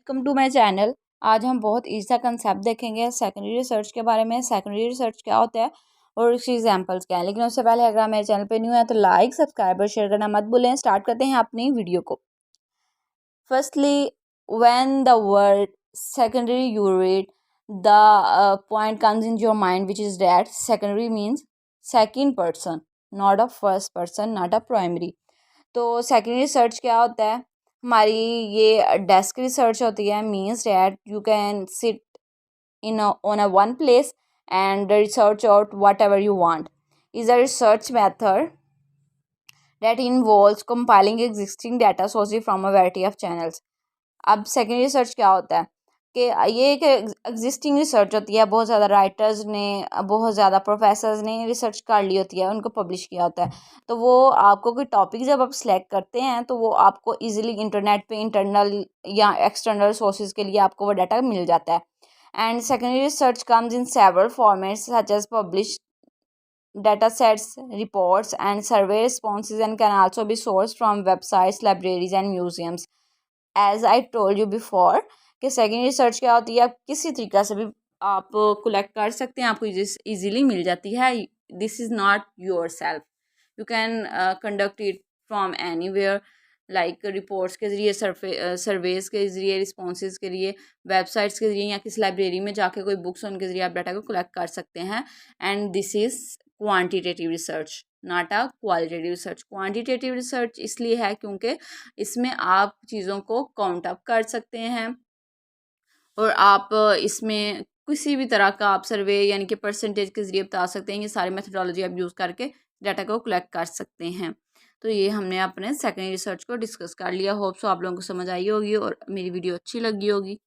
Welcome to my channel. आज हम बहुत ईजी सा कंसेप्ट देखेंगे सेकेंडरी रिसर्च के बारे में। सेकेंडरी रिसर्च क्या होता है और उसकी एग्जांपल्स क्या है। लेकिन उससे पहले अगर आप मेरे चैनल पे न्यू है तो लाइक सब्सक्राइब और शेयर करना मत भूलें। स्टार्ट करते हैं अपनी वीडियो को। Firstly when the word secondary you read the point comes in your mind which is that secondary means second person, not a first person, not a primary. तो secondary research क्या होता है, हमारी ये डेस्क रिसर्च होती है। Means that you can sit in on a one place and research out what ever you want. Is a research method that involves compiling existing data sources from a variety of channels। अब secondary research क्या होता है कि ये एक existing research होती है। बहुत ज़्यादा राइटर्स ने, बहुत ज़्यादा प्रोफेसर्स ने रिसर्च कर ली होती है, उनको पब्लिश किया होता है। तो वो आपको कोई टॉपिक जब आप सिलेक्ट करते हैं तो वो आपको इजीली इंटरनेट पे इंटरनल या एक्सटर्नल सोर्सेज के लिए आपको वो डाटा मिल जाता है। And secondary research comes in several formats such as publish data sets, reports, and survey responses, and can also be sourced from websites, libraries, and museums। As I told you before कि secondary research क्या होती है, आप किसी तरीका से भी आप कलेक्ट कर सकते हैं, आपको इजीली मिल जाती है। This is not your self, you can conduct it from anywhere, like reports के ज़रिए, सर्वेज के ज़रिए, रिस्पॉन्सेज के लिए, वेबसाइट्स के ज़रिए, या किसी लाइब्रेरी में जाके कोई बुक्स उनके ज़रिए आप डाटा को कलेक्ट कर सकते हैं। And this is quantitative research, not a qualitative research. Quantitative research इसलिए है क्योंकि इसमें आप चीज़ों को काउंट अप कर सकते हैं और आप इसमें किसी भी तरह का आप सर्वे यानी कि परसेंटेज के ज़रिए बता सकते हैं। ये सारी मेथडोलॉजी आप यूज़ करके डाटा को कलेक्ट कर सकते हैं। तो ये हमने अपने सेकेंडरी रिसर्च को डिस्कस कर लिया। होप सो आप लोगों को समझ आई होगी और मेरी वीडियो अच्छी लगी होगी।